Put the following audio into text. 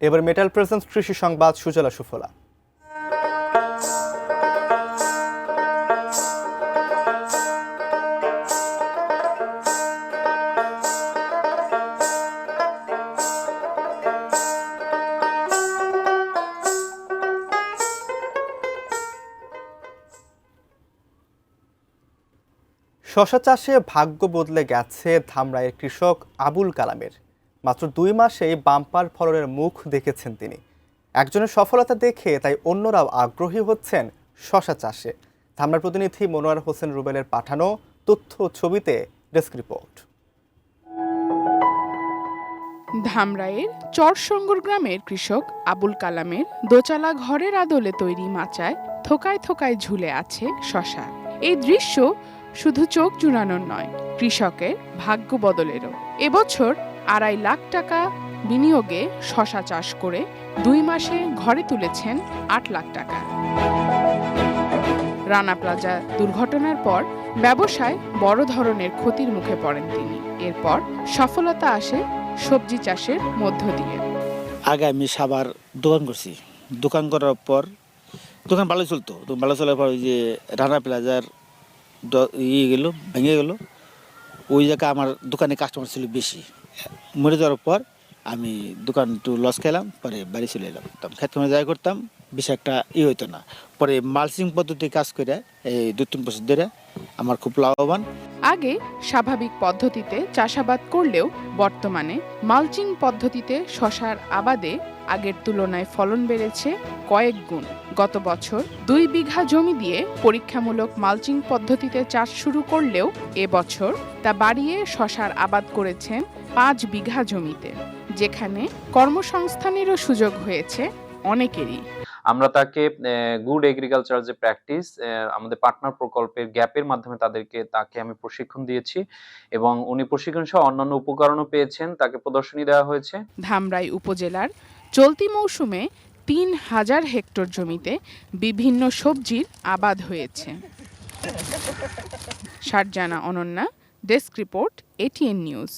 এবার metal presence কৃষি সংবাদ সুজলা সুফলা। শশা চাষে ভাগ্য বদলে গেছে ধামরাইয়ের কৃষক আবুল কালামের। মাত্র 2 মাসেই বাম্পার ফলনের মুখ দেখেছেন তিনি। একজনের সফলতা দেখে তাই অন্যরাও আগ্রহী হচ্ছেন শশা চাষে। ধামরার প্রতিনিধি মনোয়ার হোসেন রুবেলের পাঠানো তথ্য ছবিতে ডেস্ক রিপোর্ট। ধামরাইয়ের চরসঙ্গর গ্রামের কৃষক আবুল কালামের দোচালা ঘরের আদলে তৈরি মাচায় থোকায় থোকায় ঝুলে আছে শশা। এই দৃশ্য শুধু চোখ জুড়ানোর নয়, কৃষকের ভাগ্য বদলেরও। এবছর 2.5 লাখ টাকা বিনিয়োগে শশা চাষ করে 2 মাসে ঘরে তুলেছেন 8 লাখ টাকা। রানা প্লাজা দুর্ঘটনার পর ব্যবসায় বড় ধরনের ক্ষতির মুখে পড়েন তিনি। এরপর সফলতা আসে সবজি চাষের মধ্য দিয়ে। আগে আমি সাবার দোকান করছি, দোকান করার পর দোকান ভালো চলতো, ভালো চলার পর ওই যে রানা প্লাজার গেল, ভেঙে গেল, ওই জায়গায় আমার দোকানে কাস্টমার ছিল বেশি। মরে যাওয়ার পর আমি দোকান একটু লস খেলাম, পরে বাড়ি চলে এলাম। খেত খামারে যাই করতাম, বেশি একটা হইতো না। পরে মালচিং পদ্ধতি কাজ করে এই 2-3 বছর ধরে আমার খুব লাভবান। আগে স্বাভাবিক পদ্ধতিতে চাষাবাদ করলেও বর্তমানে মালচিং পদ্ধতিতে শশার আবাদে আগের তুলনায় ফলন বেড়েছে কয়েক গুণ। গত বছর 2 বিঘা জমি দিয়ে পরীক্ষামূলক মালচিং পদ্ধতিতে চাষ শুরু করলেও এবছর তা বাড়িয়ে শশার আবাদ করেছেন 5 বিঘা জমিতে, যেখানে কর্মসংস্থানেরও সুযোগ হয়েছে অনেকেরই। আমরা তাকে গুড এগ্রিকালচার যে প্র্যাকটিস আমাদের পার্টনার প্রকল্পের গ্যাপের মাধ্যমে তাকে আমি প্রশিক্ষণ দিয়েছি এবং উনি প্রশিক্ষণ সহ অন্যান্য উপকরণও পেয়েছেন, তাকে প্রদর্শনী দেওয়া হয়েছে। ধামরাই উপজেলার চলতি মৌসুমে 3000 হেক্টর জমিতে বিভিন্ন সবজির আবাদ হয়েছে। Sharjana Ananya, desk report, ATN news.